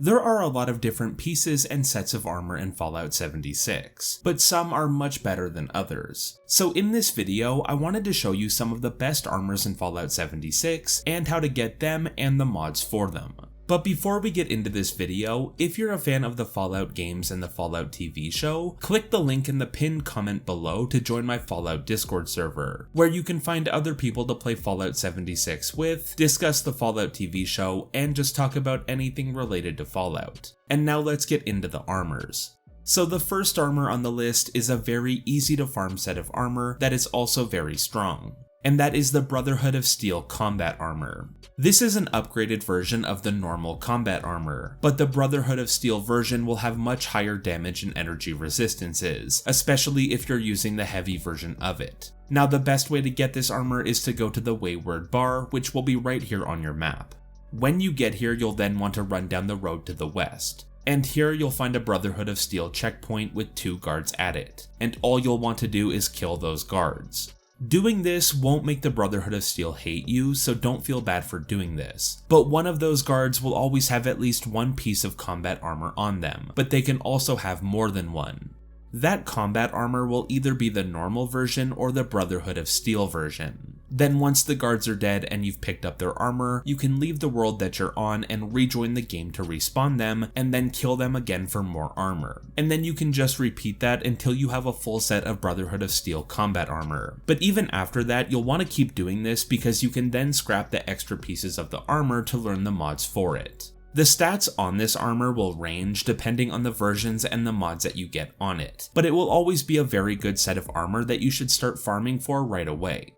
There are a lot of different pieces and sets of armor in Fallout 76, but some are much better than others. So in this video, I wanted to show you some of the best armors in Fallout 76 and how to get them and the mods for them. But before we get into this video, if you're a fan of the Fallout games and the Fallout TV show, click the link in the pinned comment below to join my Fallout Discord server, where you can find other people to play Fallout 76 with, discuss the Fallout TV show, and just talk about anything related to Fallout. And now let's get into the armors. So the first armor on the list is a very easy to farm set of armor that is also very strong, and that is the Brotherhood of Steel combat armor. This is an upgraded version of the normal combat armor, but the Brotherhood of Steel version will have much higher damage and energy resistances, especially if you're using the heavy version of it. Now the best way to get this armor is to go to the Wayward bar, which will be right here on your map. When you get here, you'll then want to run down the road to the west. And here you'll find a Brotherhood of Steel checkpoint with 2 guards at it, and all you'll want to do is kill those guards. Doing this won't make the Brotherhood of Steel hate you, so don't feel bad for doing this. But one of those guards will always have at least one piece of combat armor on them, but they can also have more than one. That combat armor will either be the normal version or the Brotherhood of Steel version. Then once the guards are dead and you've picked up their armor, you can leave the world that you're on and rejoin the game to respawn them, and then kill them again for more armor. And then you can just repeat that until you have a full set of Brotherhood of Steel combat armor. But even after that, you'll want to keep doing this because you can then scrap the extra pieces of the armor to learn the mods for it. The stats on this armor will range depending on the versions and the mods that you get on it, but it will always be a very good set of armor that you should start farming for right away.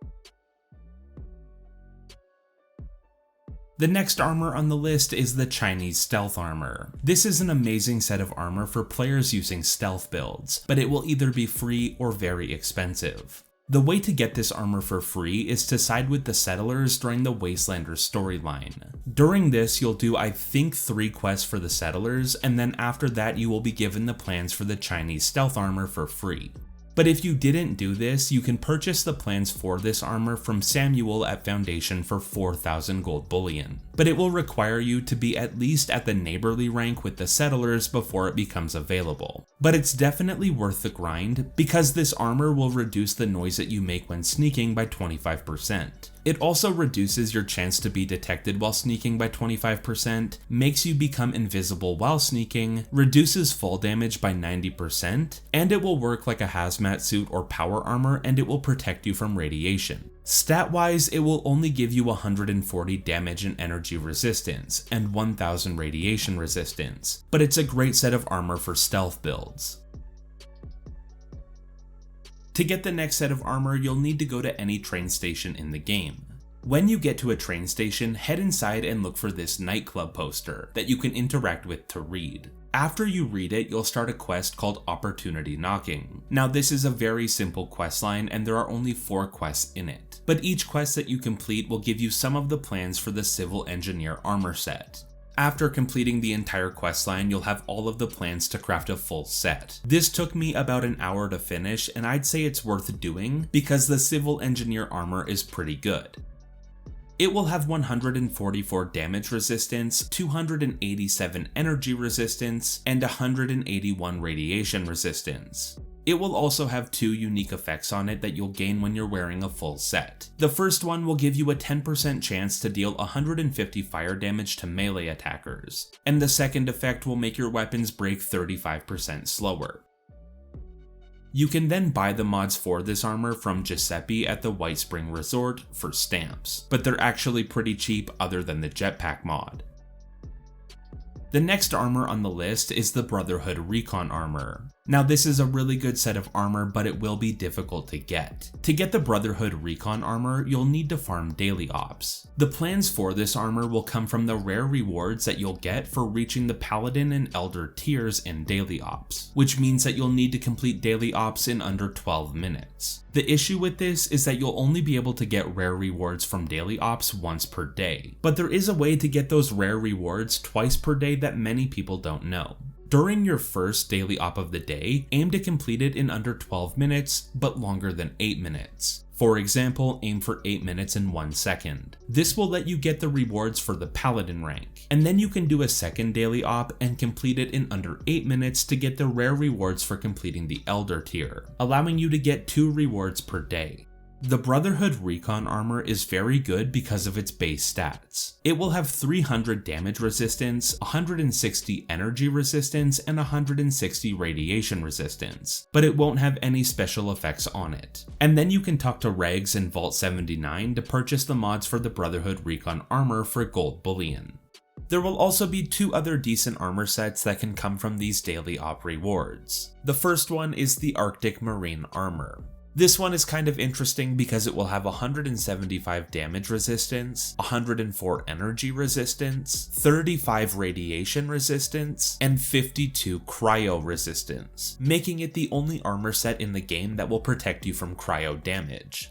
The next armor on the list is the Chinese Stealth Armor. This is an amazing set of armor for players using stealth builds, but it will either be free or very expensive. The way to get this armor for free is to side with the Settlers during the Wastelanders storyline. During this, you'll do I think 3 quests for the Settlers, and then after that you will be given the plans for the Chinese Stealth Armor for free. But if you didn't do this, you can purchase the plans for this armor from Samuel at Foundation for 4,000 gold bullion. But it will require you to be at least at the neighborly rank with the Settlers before it becomes available. But it's definitely worth the grind, because this armor will reduce the noise that you make when sneaking by 25%. It also reduces your chance to be detected while sneaking by 25%, makes you become invisible while sneaking, reduces fall damage by 90%, and it will work like a hazmat suit or power armor, and it will protect you from radiation. Stat-wise, it will only give you 140 damage and energy resistance, and 1000 radiation resistance, but it's a great set of armor for stealth builds. To get the next set of armor, you'll need to go to any train station in the game. When you get to a train station, head inside and look for this nightclub poster that you can interact with to read. After you read it, you'll start a quest called Opportunity Knocking. Now this is a very simple quest line and there are only 4 quests in it, but each quest that you complete will give you some of the plans for the Civil Engineer armor set. After completing the entire questline, you'll have all of the plans to craft a full set. This took me about an hour to finish, and I'd say it's worth doing because the Civil Engineer armor is pretty good. It will have 144 damage resistance, 287 energy resistance, and 181 radiation resistance. It will also have 2 unique effects on it that you'll gain when you're wearing a full set. The first one will give you a 10% chance to deal 150 fire damage to melee attackers, and the second effect will make your weapons break 35% slower. You can then buy the mods for this armor from Giuseppe at the White Spring Resort for stamps, but they're actually pretty cheap other than the jetpack mod. The next armor on the list is the Brotherhood Recon Armor. Now this is a really good set of armor, but it will be difficult to get. To get the Brotherhood Recon Armor, you'll need to farm daily ops. The plans for this armor will come from the rare rewards that you'll get for reaching the Paladin and Elder tiers in daily ops, which means that you'll need to complete daily ops in under 12 minutes. The issue with this is that you'll only be able to get rare rewards from daily ops once per day, but there is a way to get those rare rewards twice per day that many people don't know. During your first daily op of the day, aim to complete it in under 12 minutes, but longer than 8 minutes. For example, aim for 8 minutes and 1 second. This will let you get the rewards for the Paladin rank, and then you can do a second daily op and complete it in under 8 minutes to get the rare rewards for completing the Elder tier, allowing you to get 2 rewards per day. The Brotherhood Recon Armor is very good because of its base stats. It will have 300 damage resistance, 160 energy resistance, and 160 radiation resistance, but it won't have any special effects on it. And then you can talk to Regs and Vault 79 to purchase the mods for the Brotherhood Recon Armor for gold bullion. There will also be 2 other decent armor sets that can come from these daily op rewards. The first one is the Arctic Marine Armor. This one is kind of interesting because it will have 175 damage resistance, 104 energy resistance, 35 radiation resistance, and 52 cryo resistance, making it the only armor set in the game that will protect you from cryo damage.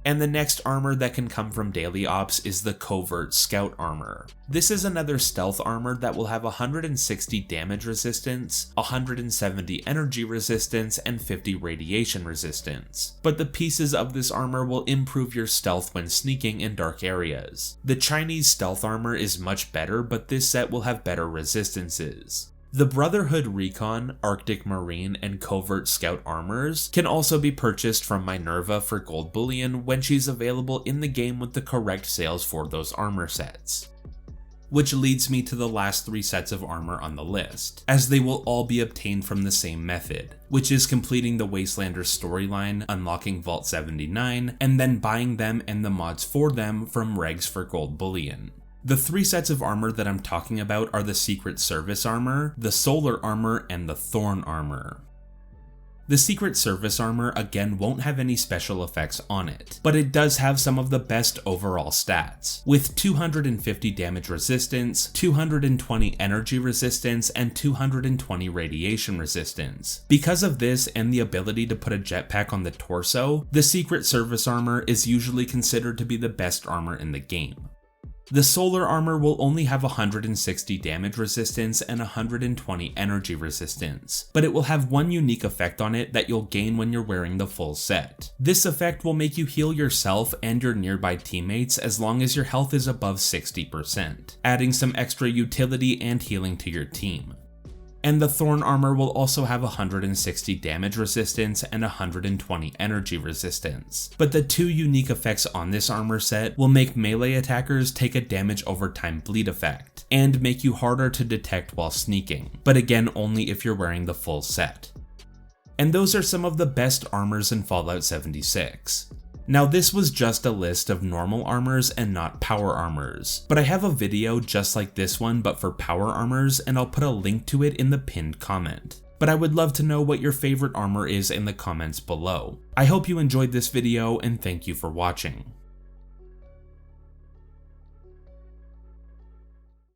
And the next armor that can come from daily ops is the Covert Scout Armor. This is another stealth armor that will have 160 damage resistance, 170 energy resistance, and 50 radiation resistance. But the pieces of this armor will improve your stealth when sneaking in dark areas. The Chinese stealth armor is much better, but this set will have better resistances. The Brotherhood Recon, Arctic Marine, and Covert Scout armors can also be purchased from Minerva for gold bullion when she's available in the game with the correct sales for those armor sets. Which leads me to the last 3 sets of armor on the list, as they will all be obtained from the same method, which is completing the Wastelanders storyline, unlocking Vault 79, and then buying them and the mods for them from Regs for gold bullion. The 3 sets of armor that I'm talking about are the Secret Service Armor, the Solar Armor, and the Thorn Armor. The Secret Service Armor again won't have any special effects on it, but it does have some of the best overall stats, with 250 damage resistance, 220 energy resistance, and 220 radiation resistance. Because of this and the ability to put a jetpack on the torso, the Secret Service Armor is usually considered to be the best armor in the game. The Solar Armor will only have 160 damage resistance and 120 energy resistance, but it will have one unique effect on it that you'll gain when you're wearing the full set. This effect will make you heal yourself and your nearby teammates as long as your health is above 60%, adding some extra utility and healing to your team. And the Thorn Armor will also have 160 damage resistance and 120 energy resistance. But the 2 unique effects on this armor set will make melee attackers take a damage over time bleed effect, and make you harder to detect while sneaking, but again only if you're wearing the full set. And those are some of the best armors in Fallout 76. Now this was just a list of normal armors and not power armors, but I have a video just like this one but for power armors, and I'll put a link to it in the pinned comment. But I would love to know what your favorite armor is in the comments below. I hope you enjoyed this video and thank you for watching.